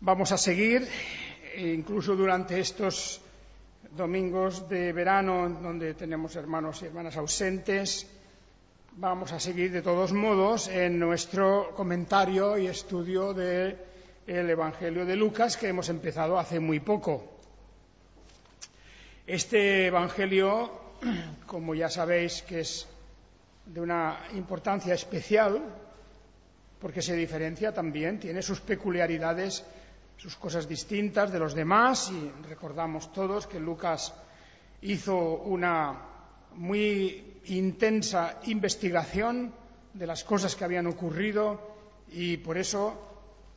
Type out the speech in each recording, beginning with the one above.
Vamos a seguir, incluso durante estos domingos de verano, donde tenemos hermanos y hermanas ausentes, vamos a seguir de todos modos en nuestro comentario y estudio del Evangelio de Lucas, que hemos empezado hace muy poco. Este Evangelio, como ya sabéis, que es de una importancia especial, porque se diferencia también, tiene sus peculiaridades, sus cosas distintas de los demás, y recordamos todos que Lucas hizo una muy intensa investigación de las cosas que habían ocurrido, y por eso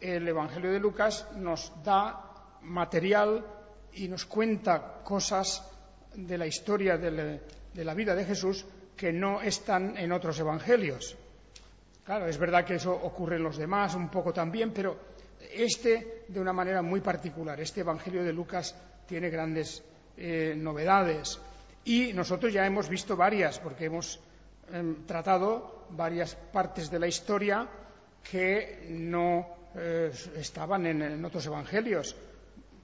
el Evangelio de Lucas nos da material y nos cuenta cosas de la historia de la vida de Jesús que no están en otros evangelios. Claro, es verdad que eso ocurre en los demás un poco también, pero de una manera muy particular. Este Evangelio de Lucas tiene grandes novedades, y nosotros ya hemos visto varias, porque hemos tratado varias partes de la historia que no estaban en otros evangelios.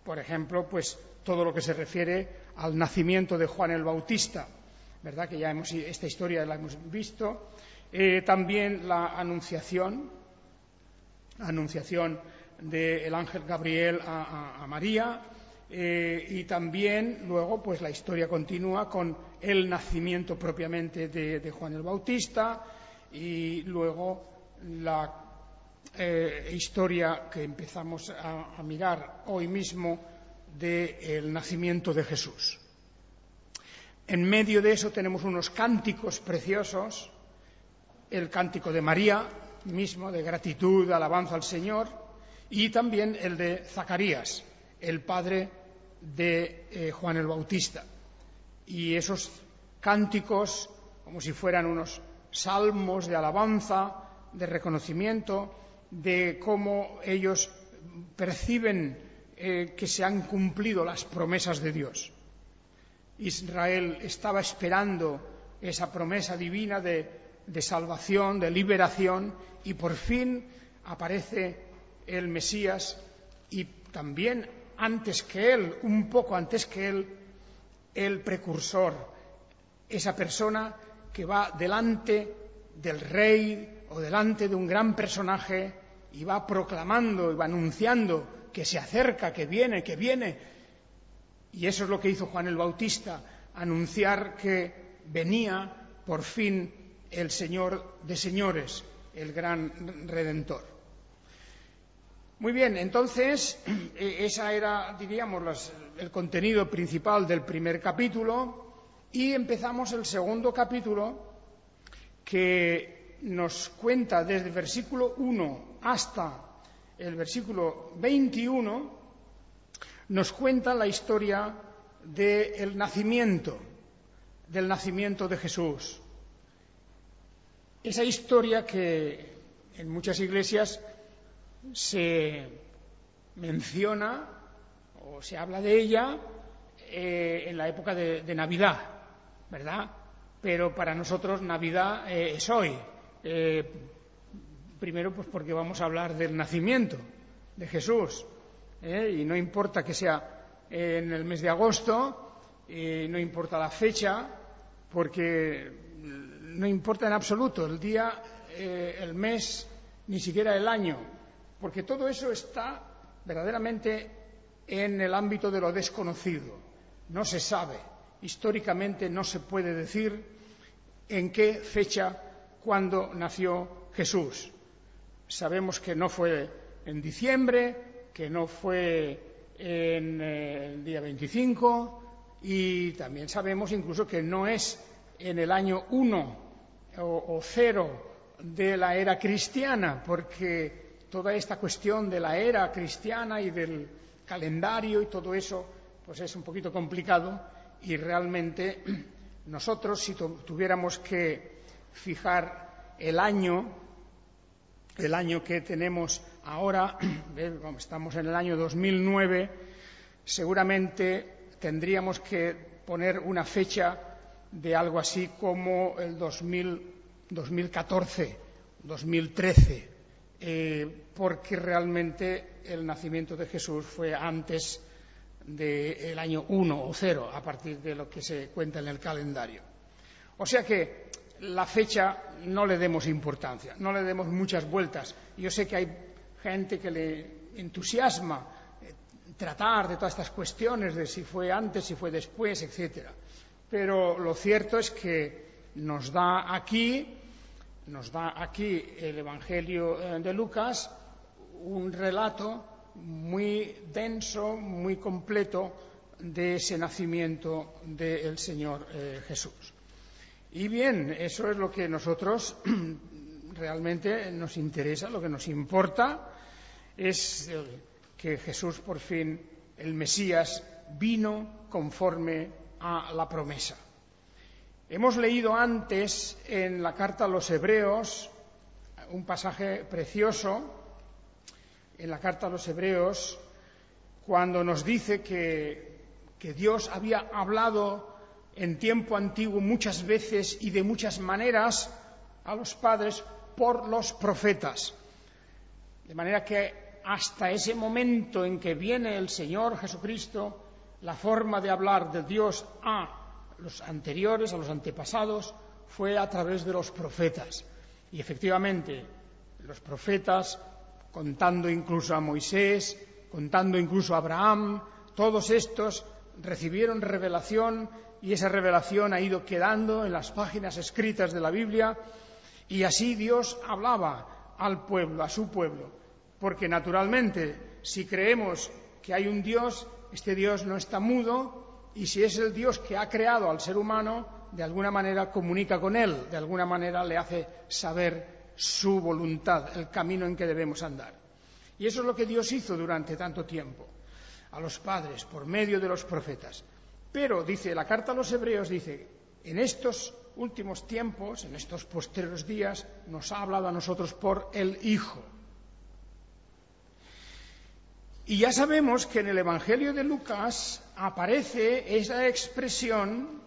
Por ejemplo, pues todo lo que se refiere al nacimiento de Juan el Bautista, ¿verdad? Que ya esta historia la hemos visto. También la anunciación del ángel Gabriel a María, y también luego pues la historia continúa con el nacimiento propiamente de Juan el Bautista, y luego la historia que empezamos a mirar hoy mismo del nacimiento de Jesús. En medio de eso tenemos unos cánticos preciosos, el cántico de María mismo, de gratitud, de alabanza al Señor, y también el de Zacarías, el padre de Juan el Bautista. Y esos cánticos, como si fueran unos salmos de alabanza, de reconocimiento, de cómo ellos perciben que se han cumplido las promesas de Dios. Israel estaba esperando esa promesa divina de salvación, de liberación, y por fin aparece el Mesías, y también antes que él, un poco antes que él, el precursor, esa persona que va delante del rey o delante de un gran personaje y va proclamando y va anunciando que se acerca, que viene. Y eso es lo que hizo Juan el Bautista, anunciar que venía por fin el Señor de señores, el gran Redentor. Muy bien, entonces, esa era, diríamos, el contenido principal del primer capítulo, y empezamos el segundo capítulo, que nos cuenta desde el versículo 1 hasta el versículo 21, nos cuenta la historia del nacimiento de Jesús. Esa historia que en muchas iglesias se menciona o se habla de ella en la época de Navidad, ¿verdad? Pero para nosotros Navidad es hoy. Primero, pues porque vamos a hablar del nacimiento de Jesús, y no importa que sea en el mes de agosto, no importa la fecha, porque no importa en absoluto el día, el mes, ni siquiera el año, porque todo eso está verdaderamente en el ámbito de lo desconocido. No se sabe, históricamente no se puede decir en qué fecha, cuándo nació Jesús. Sabemos que no fue en diciembre, que no fue en el día 25, y también sabemos incluso que no es en el año 1 o 0 de la era cristiana, porque toda esta cuestión de la era cristiana y del calendario y todo eso, pues es un poquito complicado, y realmente nosotros, si tuviéramos que fijar el año que tenemos ahora, estamos en el año 2009, seguramente tendríamos que poner una fecha de algo así como el 2014, 2013, porque realmente el nacimiento de Jesús fue antes del año 1 o 0, a partir de lo que se cuenta en el calendario. O sea que la fecha no le demos importancia, no le demos muchas vueltas. Yo sé que hay gente que le entusiasma tratar de todas estas cuestiones, de si fue antes, si fue después, etcétera. Pero lo cierto es que nos da aquí el Evangelio de Lucas un relato muy denso, muy completo de ese nacimiento del Señor Jesús. Y bien, eso es lo que nosotros realmente nos interesa, lo que nos importa es que Jesús, por fin, el Mesías, vino conforme a la promesa. Hemos leído antes en la carta a los Hebreos un pasaje precioso, en la carta a los Hebreos, cuando nos dice que Dios había hablado en tiempo antiguo muchas veces y de muchas maneras a los padres por los profetas. De manera que hasta ese momento en que viene el Señor Jesucristo, la forma de hablar de Dios a los anteriores, a los antepasados, fue a través de los profetas. Y efectivamente, los profetas, contando incluso a Moisés, contando incluso a Abraham, todos estos recibieron revelación y esa revelación ha ido quedando en las páginas escritas de la Biblia y así Dios hablaba al pueblo, a su pueblo. Porque naturalmente, si creemos que hay un Dios, este Dios no está mudo, y si es el Dios que ha creado al ser humano, de alguna manera comunica con él, de alguna manera le hace saber su voluntad, el camino en que debemos andar. Y eso es lo que Dios hizo durante tanto tiempo, a los padres, por medio de los profetas. Pero, dice la carta a los Hebreos, dice, en estos últimos tiempos, en estos postreros días, nos ha hablado a nosotros por el Hijo. Y ya sabemos que en el Evangelio de Lucas aparece esa expresión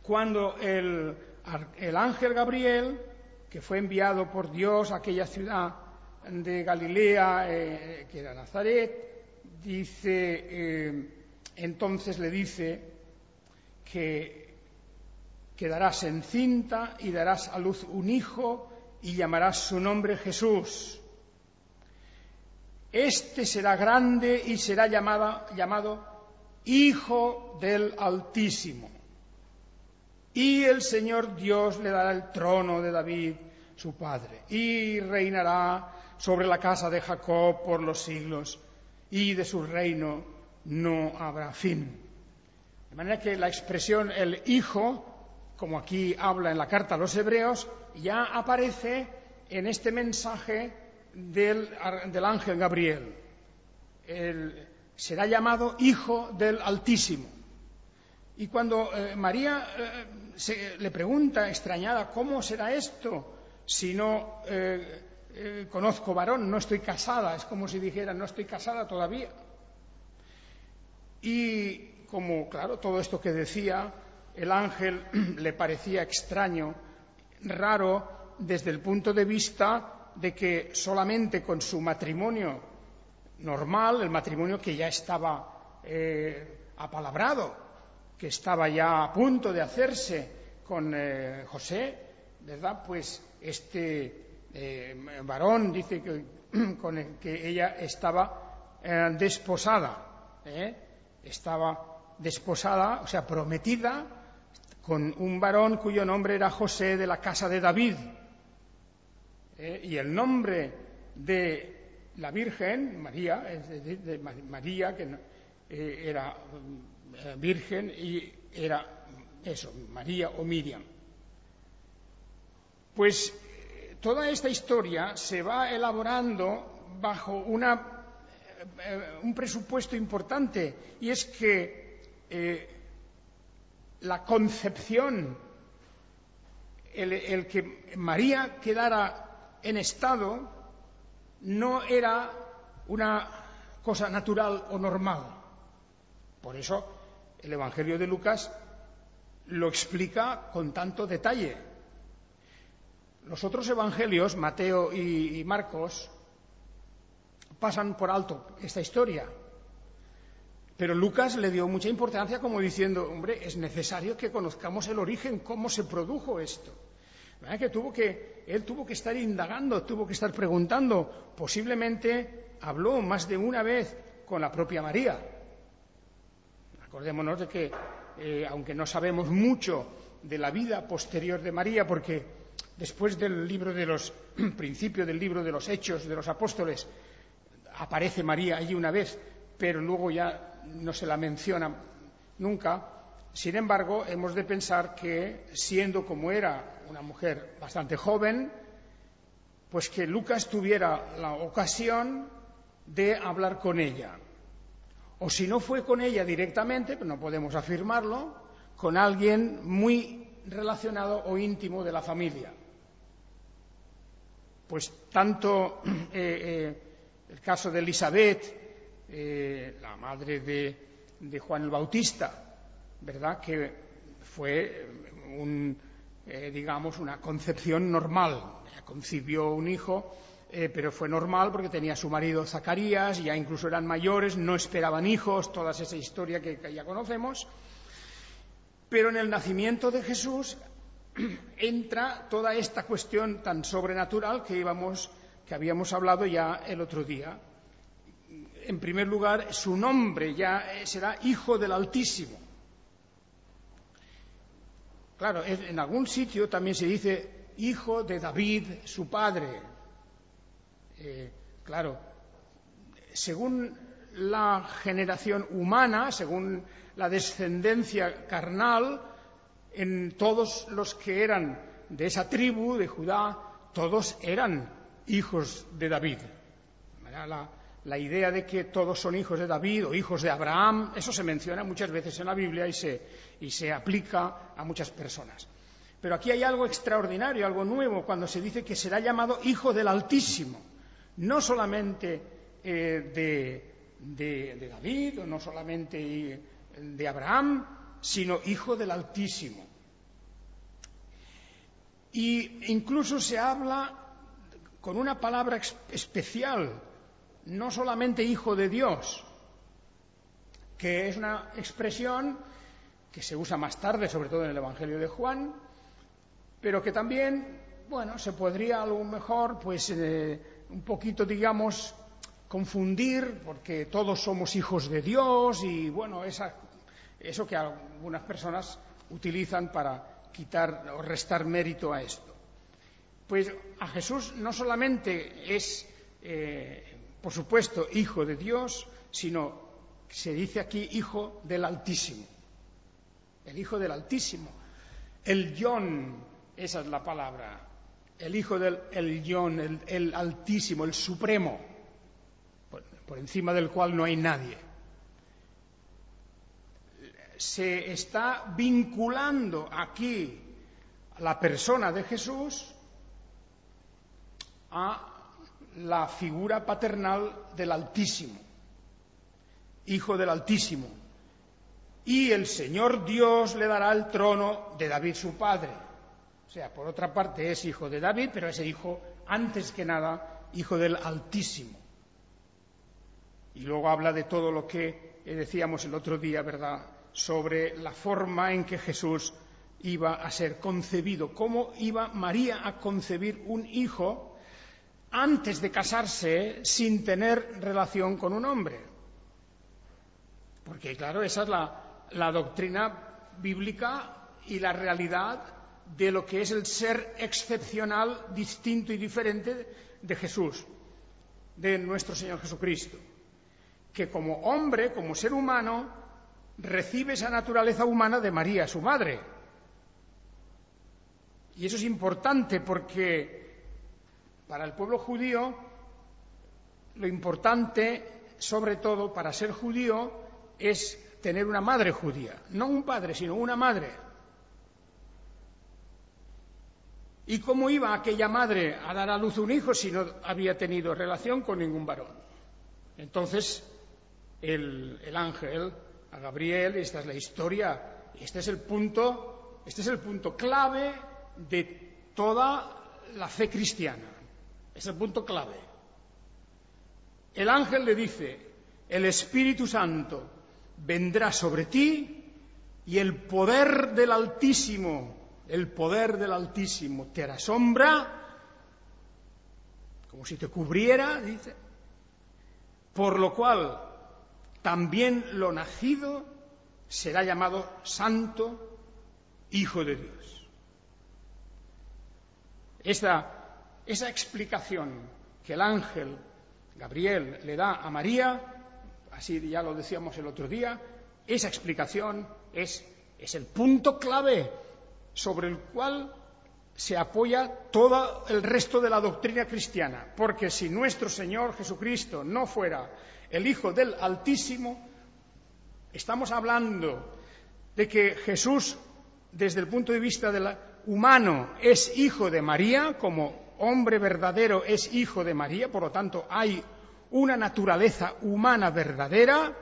cuando el ángel Gabriel, que fue enviado por Dios a aquella ciudad de Galilea, que era Nazaret, entonces le dice que quedarás encinta y darás a luz un hijo y llamarás su nombre Jesús. Este será grande y será llamado Hijo del Altísimo. Y el Señor Dios le dará el trono de David, su padre, y reinará sobre la casa de Jacob por los siglos, y de su reino no habrá fin. De manera que la expresión el Hijo, como aquí habla en la carta a los Hebreos, ya aparece en este mensaje del ángel Gabriel. Será llamado Hijo del Altísimo. Y cuando María le pregunta, extrañada, ¿cómo será esto si no conozco varón, no estoy casada? Es como si dijera, no estoy casada todavía. Y como, claro, todo esto que decía, el ángel le parecía extraño, raro, desde el punto de vista de que solamente con su matrimonio normal, el matrimonio que ya estaba apalabrado, que estaba ya a punto de hacerse con José, ¿verdad? Pues este varón dice que con el que ella estaba desposada, estaba desposada, o sea, prometida, con un varón cuyo nombre era José, de la casa de David. Y el nombre de la Virgen, María, es decir, de María, que era virgen, y era eso, María o Miriam. Pues toda esta historia se va elaborando bajo un presupuesto importante, y es que la concepción, el que María quedara en estado, no era una cosa natural o normal. Por eso el Evangelio de Lucas lo explica con tanto detalle. Los otros evangelios, Mateo y Marcos, pasan por alto esta historia. Pero Lucas le dio mucha importancia como diciendo, hombre, es necesario que conozcamos el origen, cómo se produjo esto. ¿Verdad? Él tuvo que estar indagando, tuvo que estar preguntando. Posiblemente habló más de una vez con la propia María. Acordémonos de que, aunque no sabemos mucho de la vida posterior de María, porque después del principio del libro de los Hechos de los Apóstoles, aparece María allí una vez, pero luego ya no se la menciona nunca. Sin embargo, hemos de pensar que, siendo como era una mujer bastante joven, pues que Lucas tuviera la ocasión de hablar con ella. O si no fue con ella directamente, pero no podemos afirmarlo, con alguien muy relacionado o íntimo de la familia. Pues tanto el caso de Elisabet, la madre de Juan el Bautista, ¿verdad?, que fue una concepción normal. Ella concibió un hijo, pero fue normal porque tenía a su marido Zacarías, ya incluso eran mayores, no esperaban hijos, toda esa historia que ya conocemos. Pero en el nacimiento de Jesús entra toda esta cuestión tan sobrenatural que habíamos hablado ya el otro día. En primer lugar, su nombre ya será Hijo del Altísimo. Claro, en algún sitio también se dice Hijo de David, su padre. Claro, según la generación humana, según la descendencia carnal, en todos los que eran de esa tribu de Judá, todos eran hijos de David. La idea de que todos son hijos de David o hijos de Abraham, eso se menciona muchas veces en la Biblia y se aplica a muchas personas. Pero aquí hay algo extraordinario, algo nuevo, cuando se dice que será llamado Hijo del Altísimo. No solamente de David, o no solamente de Abraham, sino Hijo del Altísimo. Y incluso se habla con una palabra especial, no solamente Hijo de Dios, que es una expresión que se usa más tarde, sobre todo en el Evangelio de Juan, pero que también, se podría a lo mejor, un poquito, confundir, porque todos somos hijos de Dios y, eso que algunas personas utilizan para quitar o restar mérito a esto. Pues a Jesús no solamente es, por supuesto, Hijo de Dios, sino que se dice aquí Hijo del Altísimo. El Hijo del Altísimo. El Yon, esa es la palabra. El Hijo del Yon, el Altísimo, el Supremo, por encima del cual no hay nadie. Se está vinculando aquí la persona de Jesús a la figura paternal del Altísimo, Hijo del Altísimo. Y el Señor Dios le dará el trono de David su padre. O sea, por otra parte es hijo de David, pero ese hijo, antes que nada, Hijo del Altísimo. Y luego habla de todo lo que decíamos el otro día, ¿verdad?, sobre la forma en que Jesús iba a ser concebido, cómo iba María a concebir un hijo antes de casarse sin tener relación con un hombre. Porque, claro, esa es la doctrina bíblica y la realidad de lo que es el ser excepcional, distinto y diferente de Jesús, de nuestro Señor Jesucristo, que como hombre, como ser humano, recibe esa naturaleza humana de María, su madre. Y eso es importante porque para el pueblo judío lo importante, sobre todo para ser judío, es tener una madre judía, no un padre, sino una madre. ¿Y cómo iba aquella madre a dar a luz un hijo si no había tenido relación con ningún varón? Entonces, el ángel a Gabriel, esta es la historia, este es el punto clave de toda la fe cristiana. Es el punto clave. El ángel le dice: el Espíritu Santo vendrá sobre ti y el poder del Altísimo te hará sombra, como si te cubriera, dice, por lo cual también lo nacido será llamado Santo, Hijo de Dios. Esa explicación que el ángel Gabriel le da a María, así ya lo decíamos el otro día, esa explicación es el punto clave sobre el cual se apoya todo el resto de la doctrina cristiana, porque si nuestro Señor Jesucristo no fuera el Hijo del Altísimo, estamos hablando de que Jesús, desde el punto de vista humano, es hijo de María, como hombre verdadero es hijo de María, por lo tanto hay una naturaleza humana verdadera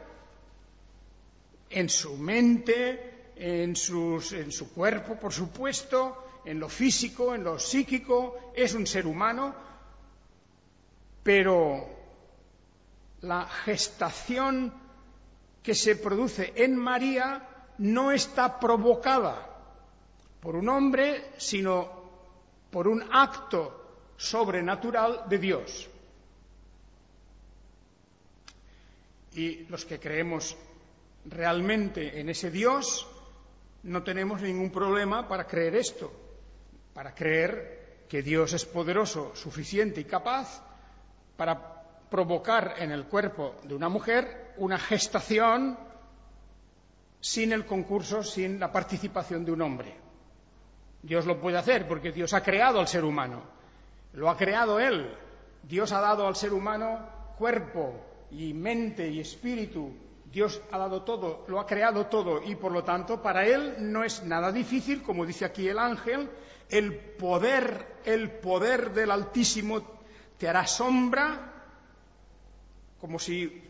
en su mente, en su cuerpo, por supuesto, en lo físico, en lo psíquico, es un ser humano, pero la gestación que se produce en María no está provocada por un hombre, sino por un acto sobrenatural de Dios. Y los que creemos realmente en ese Dios no tenemos ningún problema para creer esto, para creer que Dios es poderoso, suficiente y capaz para provocar en el cuerpo de una mujer una gestación sin el concurso, sin la participación de un hombre. Dios lo puede hacer porque Dios ha creado al ser humano, lo ha creado Él. Dios ha dado al ser humano cuerpo y mente y espíritu. Dios ha dado todo, lo ha creado todo, y por lo tanto para Él no es nada difícil, como dice aquí el ángel, el poder del Altísimo te hará sombra, como si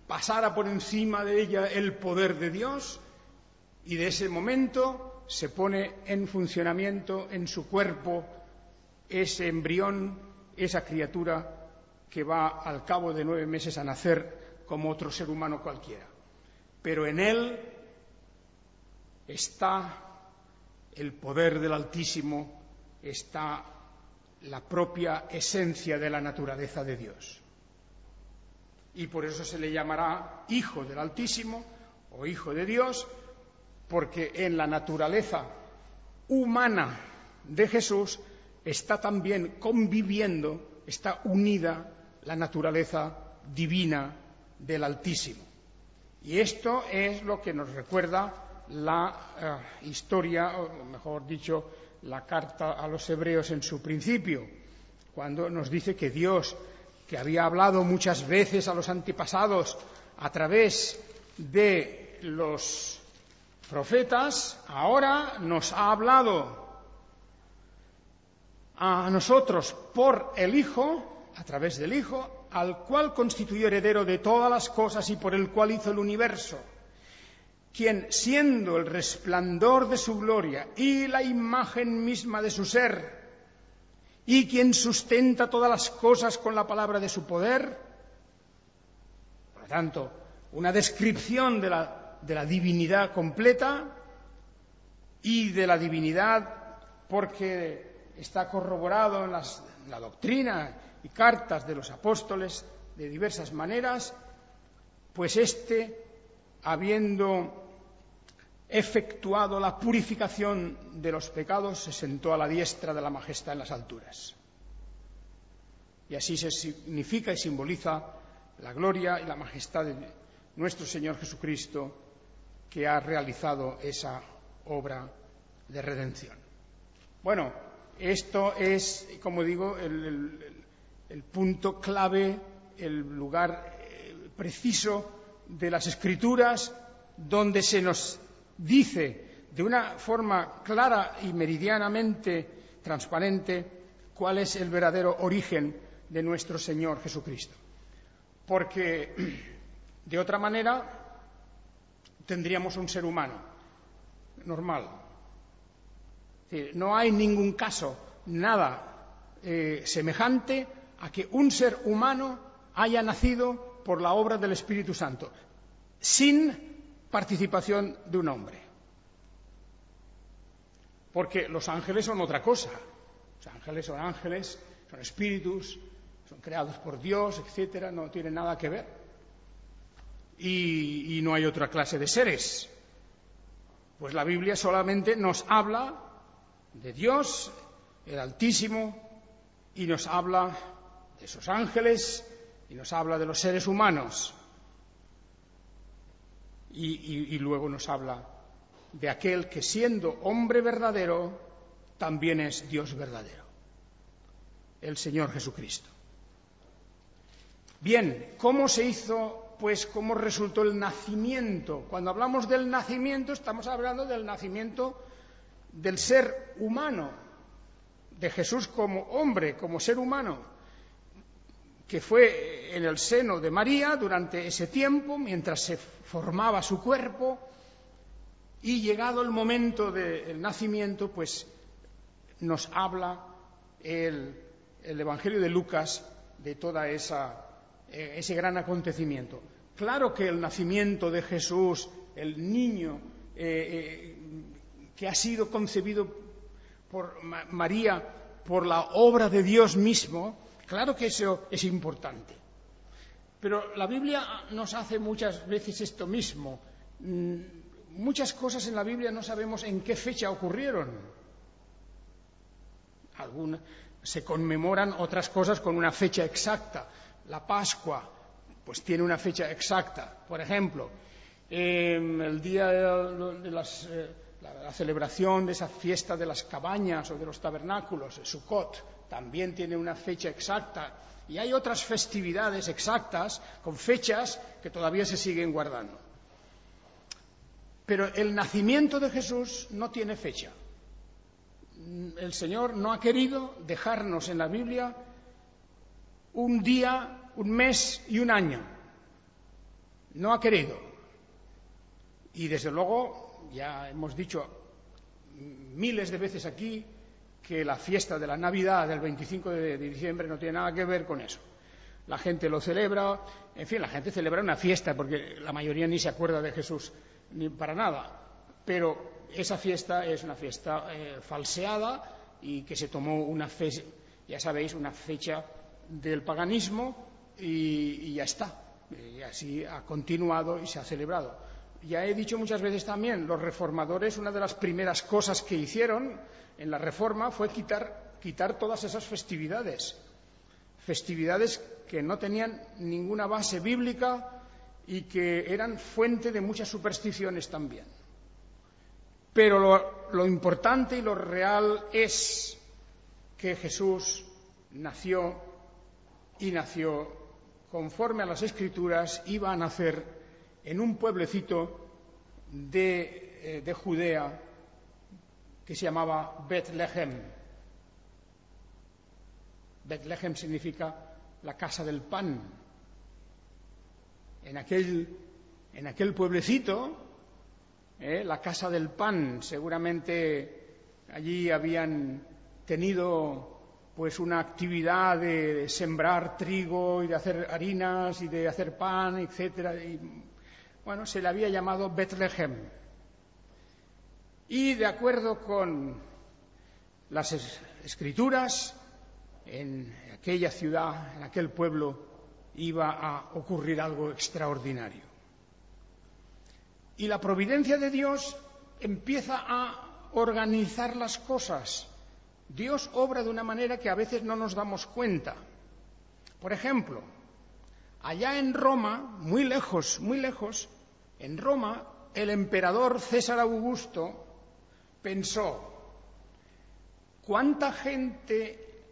pasara por encima de ella el poder de Dios, y de ese momento se pone en funcionamiento en su cuerpo ese embrión, esa criatura que va al cabo de 9 meses a nacer como otro ser humano cualquiera. Pero en él está el poder del Altísimo, está la propia esencia de la naturaleza de Dios. Y por eso se le llamará Hijo del Altísimo o Hijo de Dios, porque en la naturaleza humana de Jesús está también conviviendo, está unida la naturaleza divina del Altísimo. Y esto es lo que nos recuerda la historia, o mejor dicho, la carta a los hebreos en su principio, cuando nos dice que Dios, que había hablado muchas veces a los antepasados a través de los profetas, ahora nos ha hablado a nosotros por el Hijo, a través del Hijo, al cual constituyó heredero de todas las cosas y por el cual hizo el universo, quien, siendo el resplandor de su gloria y la imagen misma de su ser, y quien sustenta todas las cosas con la palabra de su poder, por lo tanto, una descripción de la divinidad completa, y de la divinidad porque está corroborado en la doctrina y cartas de los apóstoles de diversas maneras, pues habiendo efectuado la purificación de los pecados, se sentó a la diestra de la majestad en las alturas. Y así se significa y simboliza la gloria y la majestad de nuestro Señor Jesucristo, que ha realizado esa obra de redención. Bueno, esto es, como digo, el punto clave, el lugar preciso de las Escrituras, donde se nos dice de una forma clara y meridianamente transparente cuál es el verdadero origen de nuestro Señor Jesucristo. Porque de otra manera tendríamos un ser humano normal. Es decir, no hay ningún caso, nada semejante a que un ser humano haya nacido por la obra del Espíritu Santo, sin participación de un hombre. Porque los ángeles son otra cosa. Los ángeles, son espíritus, son creados por Dios, etcétera, no tienen nada que ver. Y no hay otra clase de seres. Pues la Biblia solamente nos habla de Dios, el Altísimo, y nos habla de esos ángeles, y nos habla de los seres humanos. Y luego nos habla de aquel que, siendo hombre verdadero, también es Dios verdadero, el Señor Jesucristo. Bien, ¿cómo se hizo, pues, cómo resultó el nacimiento? Cuando hablamos del nacimiento, estamos hablando del nacimiento del ser humano, de Jesús como hombre, como ser humano, que fue en el seno de María durante ese tiempo, mientras se formaba su cuerpo, y llegado el momento del nacimiento, pues nos habla el Evangelio de Lucas de toda ese gran acontecimiento. Claro que el nacimiento de Jesús, el niño que ha sido concebido por María, por la obra de Dios mismo, claro que eso es importante. Pero la Biblia nos hace muchas veces esto mismo. Muchas cosas en la Biblia no sabemos en qué fecha ocurrieron. Algunas se conmemoran otras cosas con una fecha exacta. La Pascua, pues tiene una fecha exacta. Por ejemplo, el día de la celebración de esa fiesta de las cabañas o de los tabernáculos, Sukkot, también tiene una fecha exacta. Y hay otras festividades exactas, con fechas que todavía se siguen guardando. Pero el nacimiento de Jesús no tiene fecha. El Señor no ha querido dejarnos en la Biblia un día, un mes y un año. No ha querido. Y desde luego, ya hemos dicho miles de veces aquí que la fiesta de la Navidad del 25 de diciembre no tiene nada que ver con eso. La gente lo celebra, en fin, la gente celebra una fiesta porque la mayoría ni se acuerda de Jesús ni para nada, pero esa fiesta es una fiesta falseada y que se tomó ya sabéis, una fecha del paganismo y ya está. Y así ha continuado y se ha celebrado. Ya he dicho muchas veces también, los reformadores, una de las primeras cosas que hicieron en la Reforma fue quitar todas esas festividades que no tenían ninguna base bíblica y que eran fuente de muchas supersticiones también. Pero lo importante y lo real es que Jesús nació conforme a las Escrituras, iba a nacer en un pueblecito de Judea que se llamaba Betlehem. Betlehem significa la casa del pan. En aquel pueblecito, la casa del pan, seguramente allí habían tenido pues una actividad de sembrar trigo y de hacer harinas y de hacer pan, etcétera. Y bueno, se le había llamado Betlehem. Y de acuerdo con las Escrituras, en aquella ciudad, en aquel pueblo, iba a ocurrir algo extraordinario. Y la providencia de Dios empieza a organizar las cosas. Dios obra de una manera que a veces no nos damos cuenta. Por ejemplo, allá en Roma, muy lejos, en Roma, el emperador César Augusto pensó: ¿cuánta gente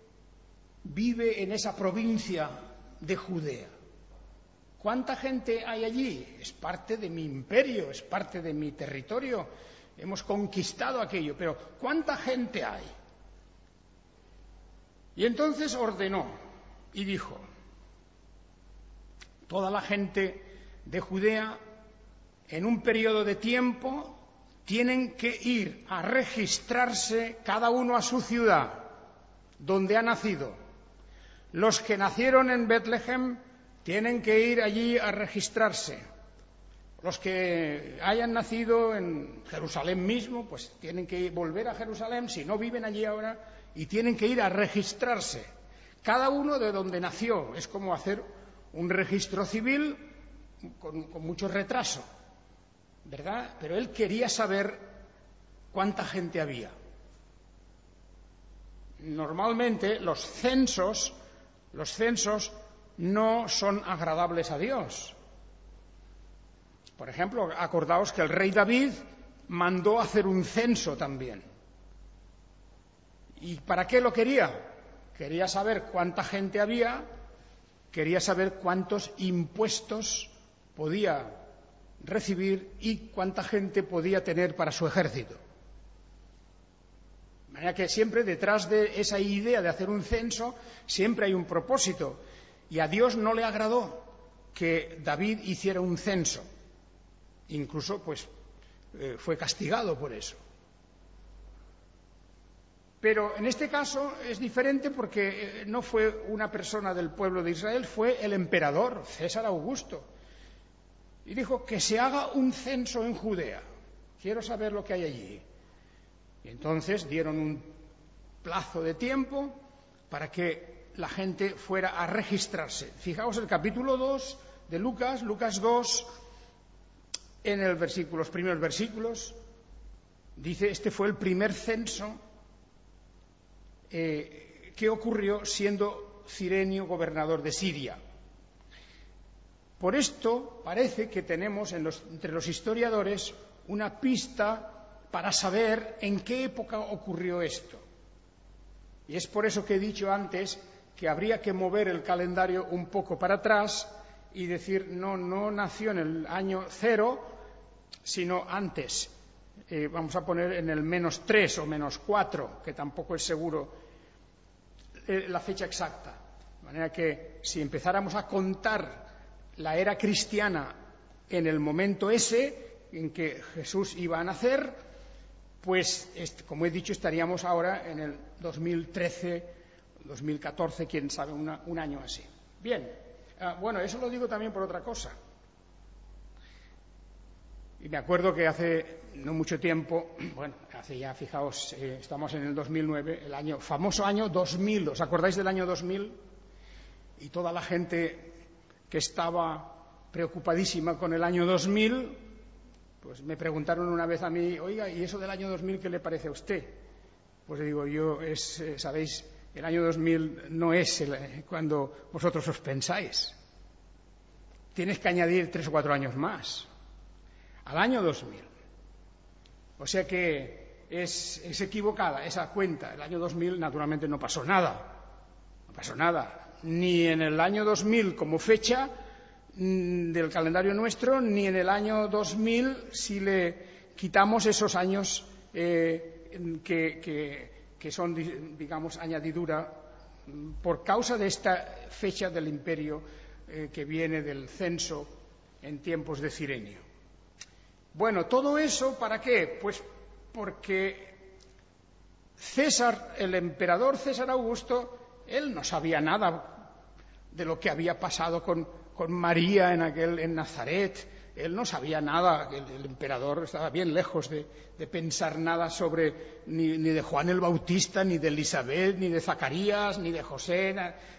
vive en esa provincia de Judea? ¿Cuánta gente hay allí? Es parte de mi imperio, es parte de mi territorio. Hemos conquistado aquello, pero ¿cuánta gente hay? Y entonces ordenó y dijo: toda la gente de Judea, en un periodo de tiempo, tienen que ir a registrarse cada uno a su ciudad. donde ha nacido. Los que nacieron en Betlehem tienen que ir allí a registrarse. Los que hayan nacido en Jerusalén mismo, pues tienen que volver a Jerusalén, si no viven allí ahora, y tienen que ir a registrarse. Cada uno de donde nació. Es como hacer un registro civil con mucho retraso, ¿verdad? Pero él quería saber cuánta gente había. Normalmente los censos no son agradables a Dios. Por ejemplo, acordaos que el rey David mandó hacer un censo también. ¿Y para qué lo quería? Quería saber cuánta gente había, quería saber cuántos impuestos podía recibir y cuánta gente podía tener para su ejército. De manera que siempre detrás de esa idea de hacer un censo siempre hay un propósito. Y a Dios no le agradó que David hiciera un censo. Incluso, fue castigado por eso. Pero en este caso es diferente porque no fue una persona del pueblo de Israel, fue el emperador, César Augusto. Y dijo que se haga un censo en Judea. Quiero saber lo que hay allí. Y entonces dieron un plazo de tiempo para que la gente fuera a registrarse. Fijaos el capítulo 2 de Lucas, Lucas 2, en los primeros versículos, dice, este fue el primer censo que ocurrió siendo Cirenio gobernador de Siria. Por esto parece que tenemos entre los historiadores una pista para saber en qué época ocurrió esto. Y es por eso que he dicho antes que habría que mover el calendario un poco para atrás y decir, no nació en el año 0, sino antes. Vamos a poner en el -3 o -4, que tampoco es seguro la fecha exacta. De manera que si empezáramos a contar la era cristiana en el momento ese en que Jesús iba a nacer, pues, como he dicho, estaríamos ahora en el 2013, 2014, quién sabe, un año así. Bien, bueno, eso lo digo también por otra cosa. Y me acuerdo que hace no mucho tiempo, hace ya, fijaos, estamos en el 2009, el famoso año 2000, ¿os acordáis del año 2000? Y toda la gente que estaba preocupadísima con el año 2000, pues me preguntaron una vez a mí, oiga, ¿y eso del año 2000 qué le parece a usted? Pues le digo, sabéis, el año 2000 no es cuando vosotros os pensáis. Tienes que añadir 3 o 4 años más al año 2000. O sea que es equivocada esa cuenta. El año 2000 naturalmente no pasó nada. No pasó nada. Ni en el año 2000 como fecha del calendario nuestro, ni en el año 2000 si le quitamos esos años que son, digamos, añadidura por causa de esta fecha del imperio que viene del censo en tiempos de Cirenio. Bueno, todo eso, ¿para qué? Pues porque el emperador César Augusto, él no sabía nada de lo que había pasado con María en Nazaret. Él no sabía nada, el emperador estaba bien lejos de pensar nada sobre ni de Juan el Bautista, ni de Elisabet, ni de Zacarías, ni de José,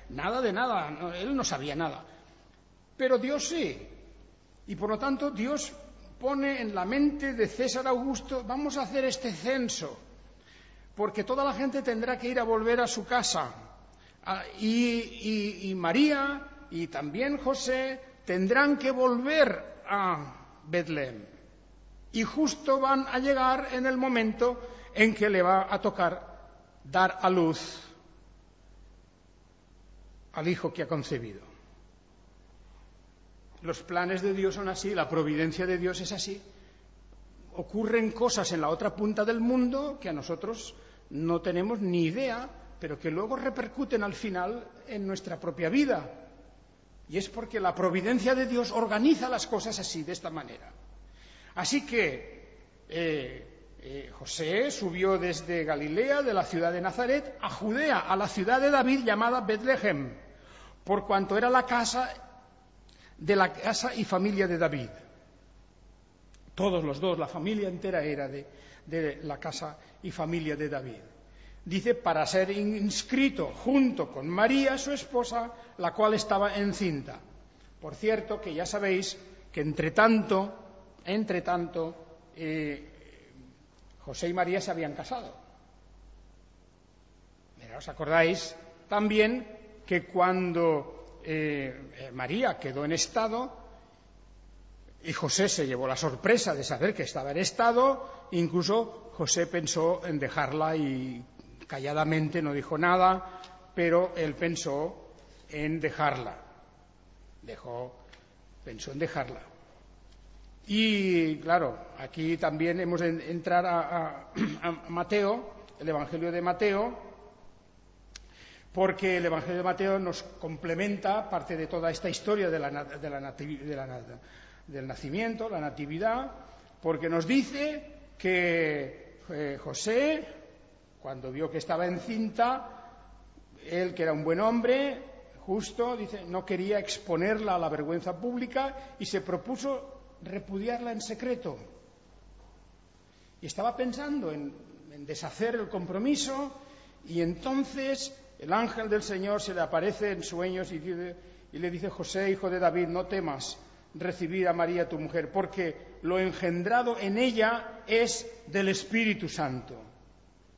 nada de nada. No, él no sabía nada. Pero Dios sí. Y por lo tanto Dios pone en la mente de César Augusto, vamos a hacer este censo, porque toda la gente tendrá que ir a volver a su casa. Y María y también José tendrán que volver a Betlehem. Y justo van a llegar en el momento en que le va a tocar dar a luz al hijo que ha concebido. Los planes de Dios son así, la providencia de Dios es así. Ocurren cosas en la otra punta del mundo que a nosotros no tenemos ni idea, pero que luego repercuten al final en nuestra propia vida. Y es porque la providencia de Dios organiza las cosas así, de esta manera. Así que José subió desde Galilea, de la ciudad de Nazaret, a Judea, a la ciudad de David llamada Betlehem, por cuanto era la casa y familia de David. Todos los dos, la familia entera era de la casa y familia de David. Dice, para ser inscrito junto con María, su esposa, la cual estaba encinta. Por cierto, que ya sabéis que entre tanto, José y María se habían casado. Mira, ¿os acordáis también que cuando María quedó en estado y José se llevó la sorpresa de saber que estaba en estado, incluso José pensó en dejarla y calladamente no dijo nada, pero él pensó en dejarla. Pensó en dejarla. Y claro, aquí también hemos de entrar a Mateo, el Evangelio de Mateo, porque el Evangelio de Mateo nos complementa parte de toda esta historia del nacimiento, la natividad, porque nos dice que José, cuando vio que estaba encinta, él que era un buen hombre, justo, dice, no quería exponerla a la vergüenza pública y se propuso repudiarla en secreto. Y estaba pensando en deshacer el compromiso, y entonces el ángel del Señor se le aparece en sueños y le dice, José, hijo de David, no temas recibir a María tu mujer, porque lo engendrado en ella es del Espíritu Santo.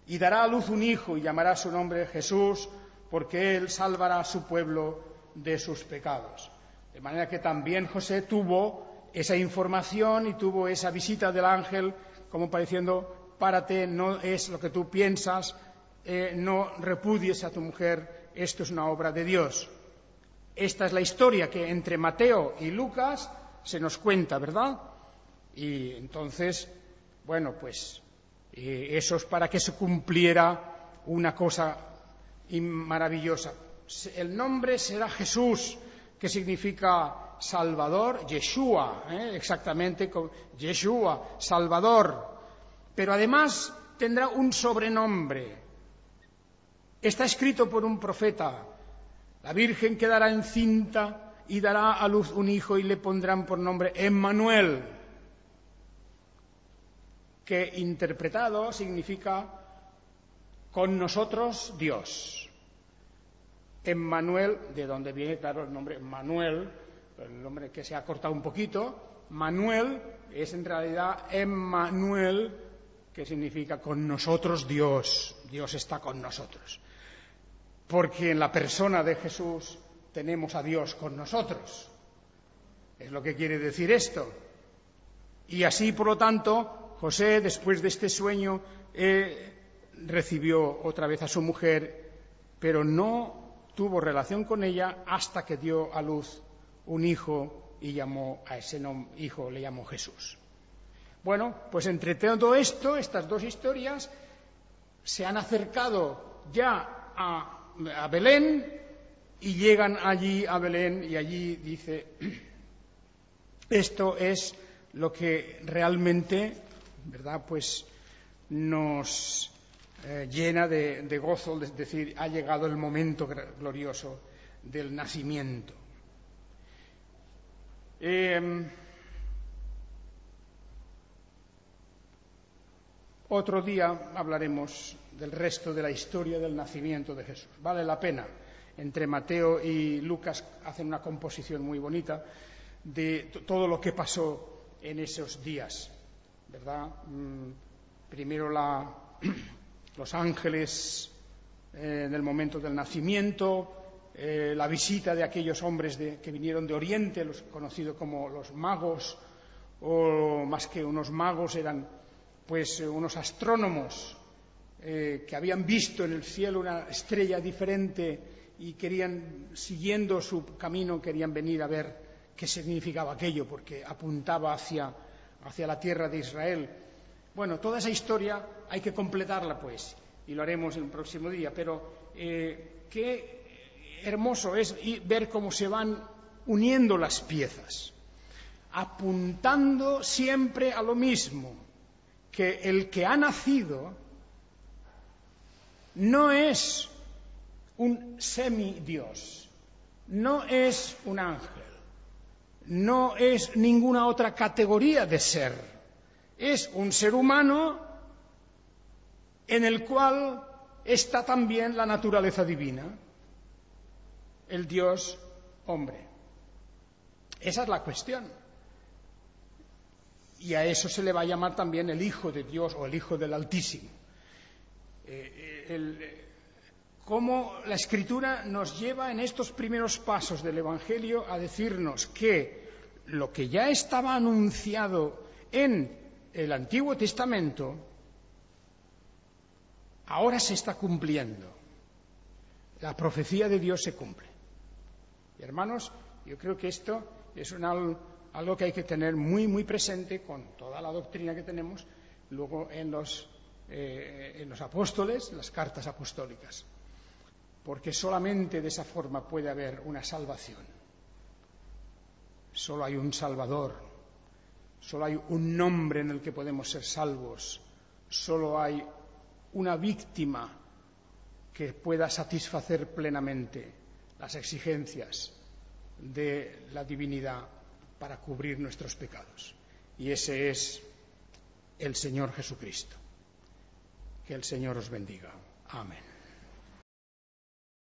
Y dará a luz un hijo y llamará su nombre Jesús, porque él salvará a su pueblo de sus pecados. De manera que también José tuvo esa información y tuvo esa visita del ángel como para diciendo, párate, no es lo que tú piensas, no repudies a tu mujer, esto es una obra de Dios. Esta es la historia que entre Mateo y Lucas se nos cuenta, ¿verdad? Y entonces, bueno, pues eso es para que se cumpliera una cosa maravillosa. El nombre será Jesús, que significa Salvador, Yeshua, exactamente, Yeshua, Salvador. Pero además tendrá un sobrenombre. Está escrito por un profeta. La Virgen quedará encinta y dará a luz un hijo y le pondrán por nombre Emmanuel, que interpretado significa con nosotros Dios. Emmanuel, de donde viene, claro, el nombre Manuel, el nombre que se ha cortado un poquito. Manuel es en realidad Emmanuel, que significa con nosotros Dios. Dios está con nosotros. Porque en la persona de Jesús tenemos a Dios con nosotros. Es lo que quiere decir esto. Y así, por lo tanto, José, después de este sueño, recibió otra vez a su mujer, pero no tuvo relación con ella hasta que dio a luz un hijo y llamó a ese hijo, le llamó Jesús. Bueno, pues entre todo esto, estas dos historias se han acercado ya a Belén y llegan allí a Belén y allí dice, esto es lo que realmente, ¿verdad?, pues nos llena de gozo, es decir, ha llegado el momento glorioso del nacimiento. Otro día hablaremos del resto de la historia del nacimiento de Jesús. Vale la pena. Entre Mateo y Lucas hacen una composición muy bonita de todo lo que pasó en esos días, ¿verdad? Primero los ángeles en el momento del nacimiento, la visita de aquellos hombres que vinieron de Oriente, los conocidos como los magos, o más que unos magos eran pues unos astrónomos que habían visto en el cielo una estrella diferente y querían, siguiendo su camino, querían venir a ver qué significaba aquello, porque apuntaba hacia la tierra de Israel. Bueno, toda esa historia hay que completarla, pues, y lo haremos el próximo día, pero qué hermoso es ver cómo se van uniendo las piezas, apuntando siempre a lo mismo, que el que ha nacido no es un semidios, no es un ángel, no es ninguna otra categoría de ser, es un ser humano en el cual está también la naturaleza divina, el Dios hombre. Esa es la cuestión. Y a eso se le va a llamar también el Hijo de Dios o el Hijo del Altísimo. Cómo la Escritura nos lleva en estos primeros pasos del Evangelio a decirnos que lo que ya estaba anunciado en el Antiguo Testamento ahora se está cumpliendo. La profecía de Dios se cumple. Y, hermanos, yo creo que esto es algo que hay que tener muy, muy presente con toda la doctrina que tenemos luego en los apóstoles, las cartas apostólicas. Porque solamente de esa forma puede haber una salvación. Solo hay un Salvador, solo hay un nombre en el que podemos ser salvos, solo hay una víctima que pueda satisfacer plenamente las exigencias de la divinidad para cubrir nuestros pecados. Y ese es el Señor Jesucristo. Que el Señor os bendiga. Amén.